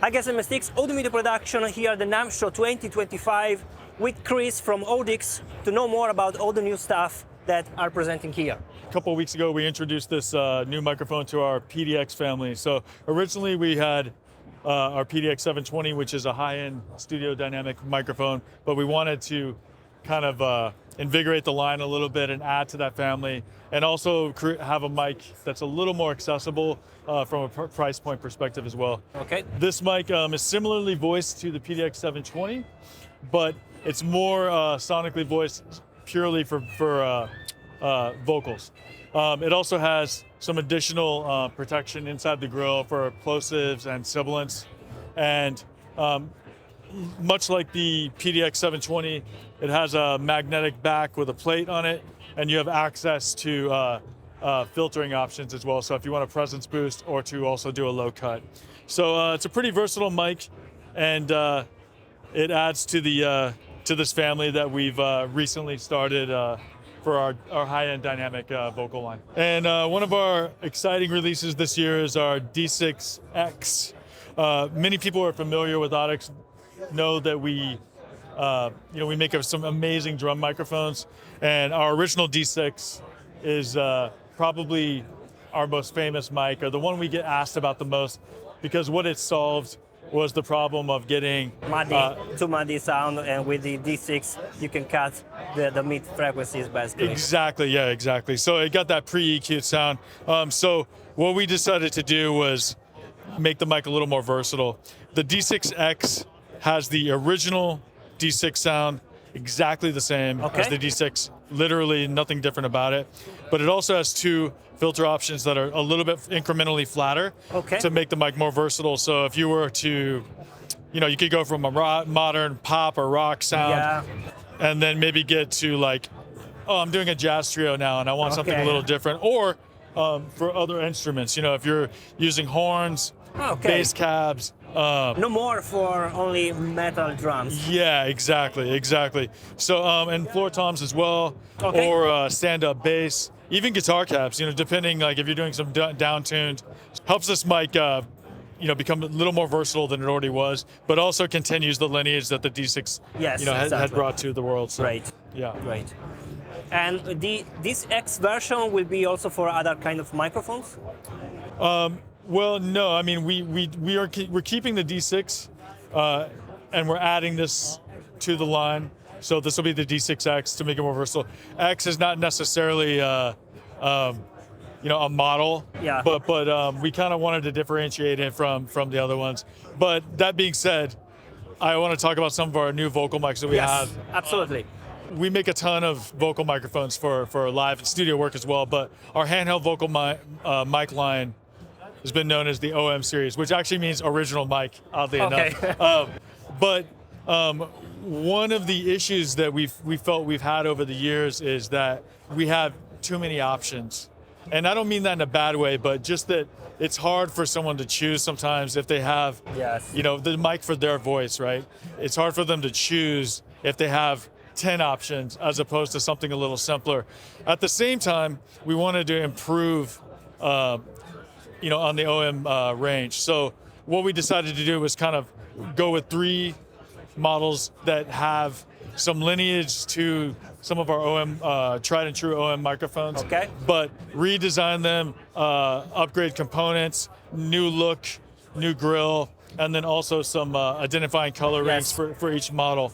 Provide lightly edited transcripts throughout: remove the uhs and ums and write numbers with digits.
Hi guys, I'm Steex, Audio Media Production here at the NAMM Show 2025 with Chris from Audix to know more about all the new stuff that are presenting here. A couple of weeks ago, we introduced this new microphone to our PDX family. So originally we had our PDX720, which is a high-end studio dynamic microphone, but we wanted to kind of invigorate the line a little bit and add to that family, and also have a mic that's a little more accessible from a price point perspective as well. Okay. This mic is similarly voiced to the PDX720, but it's more sonically voiced purely for vocals. It also has some additional protection inside the grill for plosives and sibilants, and much like the PDX720, it has a magnetic back with a plate on it, and you have access to filtering options as well. So if you want a presence boost or to also do a low cut. So it's a pretty versatile mic, and it adds to the to this family that we've recently started for our high-end dynamic vocal line. And one of our exciting releases this year is our D6X. Many people are familiar with Audix, know that we we make some amazing drum microphones, and our original D6 is probably our most famous mic, or the one we get asked about the most, because what it solved was the problem of getting too muddy sound, and with the D6 you can cut the mid frequencies basically. Exactly, yeah, exactly. So it got that pre-EQ'd sound. So what we decided to do was make the mic a little more versatile. The D6X has the original D6 sound, exactly the same as the D6, literally nothing different about it. But it also has two filter options that are a little bit incrementally flatter to make the mic more versatile. So if you were to, you could go from a modern pop or rock sound, and then maybe get to like, oh, I'm doing a jazz trio now and I want something a little different. Or for other instruments, if you're using horns, bass cabs, no more for only metal drums. Yeah, exactly. So, and floor toms as well, or stand-up bass, even guitar cabs, depending, like if you're doing some down-tuned, helps this mic, become a little more versatile than it already was, but also continues the lineage that the D6, had brought to the world. So, Right. Yeah. Right. And this X version will be also for other kind of microphones? Well, no. I mean, we're keeping the D6, and we're adding this to the line. So this will be the D6X to make it more versatile. X is not necessarily a model, but we kind of wanted to differentiate it from the other ones. But that being said, I want to talk about some of our new vocal mics that we have. Absolutely. We make a ton of vocal microphones for live and studio work as well. But our handheld vocal mic line has been known as the OM series, which actually means original mic, oddly enough. But one of the issues that we felt we've had over the years is that we have too many options. And I don't mean that in a bad way, but just that it's hard for someone to choose sometimes if they have, the mic for their voice, right? It's hard for them to choose if they have 10 options as opposed to something a little simpler. At the same time, we wanted to improve on the OM range. So what we decided to do was kind of go with 3 models that have some lineage to some of our OM, tried and true OM microphones, but redesign them, upgrade components, new look, new grill, and then also some identifying color rings for each model.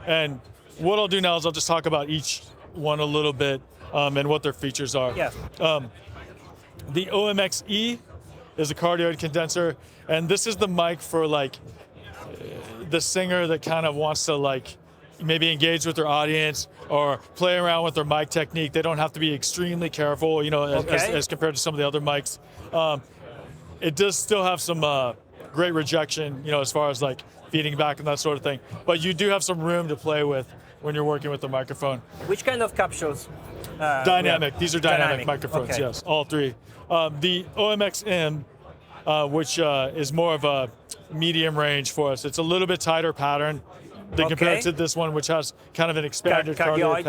And what I'll do now is I'll just talk about each one a little bit and what their features are. The OMX is a cardioid condenser, and this is the mic for like the singer that kind of wants to like maybe engage with their audience or play around with their mic technique. They don't have to be extremely careful, as compared to some of the other mics. It does still have some great rejection, as far as like feeding back and that sort of thing, but you do have some room to play with when you're working with the microphone. Which kind of capsules? Dynamic. These are dynamic microphones, yes, all 3. The OMX-M, which is more of a medium range for us. It's a little bit tighter pattern than compared to this one, which has kind of an expanded cardioid.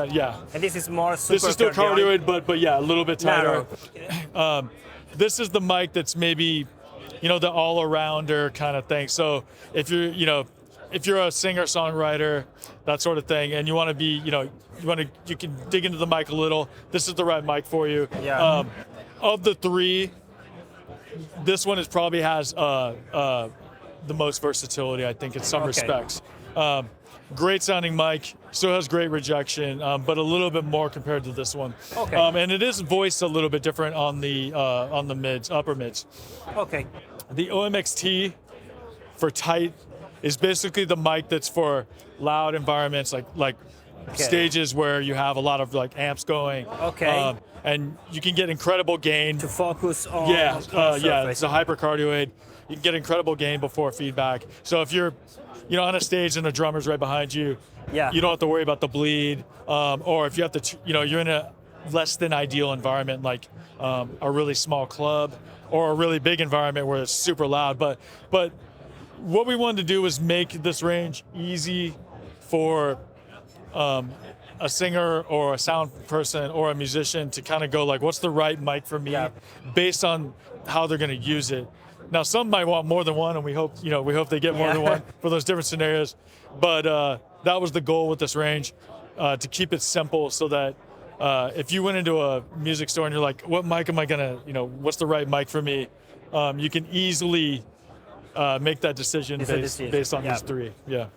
And this is more super. This is still cardioid, but yeah, a little bit tighter. This is the mic that's maybe the all-arounder kind of thing. So if you're, if you're a singer-songwriter, that sort of thing, and you want to be, you can dig into the mic a little, this is the right mic for you. Yeah. Of the three, this one probably has the most versatility, I think, in some respects. Great sounding mic, still has great rejection, but a little bit more compared to this one. Okay. And it is voiced a little bit different on the mids, upper mids. Okay. The OMXT for tight is basically the mic that's for loud environments, like stages where you have a lot of amps going. Okay. And you can get incredible gain. To focus on. It's a hypercardioid. You can get incredible gain before feedback. So if you're on a stage and the drummer's right behind you, you don't have to worry about the bleed. Or if you have to, you're in a less than ideal environment, like a really small club or a really big environment where it's super loud. But what we wanted to do was make this range easy for a singer or a sound person or a musician to kind of go what's the right mic for me based on how they're going to use it. Now, some might want more than one, and we hope they get more than one for those different scenarios. But that was the goal with this range, to keep it simple, so that if you went into a music store and you're like, what mic am I gonna, what's the right mic for me? You can easily make that decision based on these three. Yeah.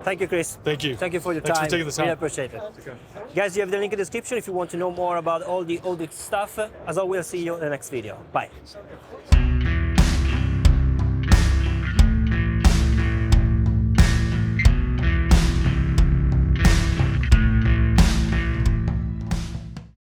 Thank you, Chris. Thank you. Thank you for your Thanks time. for taking the time. Really appreciate it. Guys, you have the link in the description if you want to know more about all the Audix stuff. As always, we'll see you in the next video. Bye.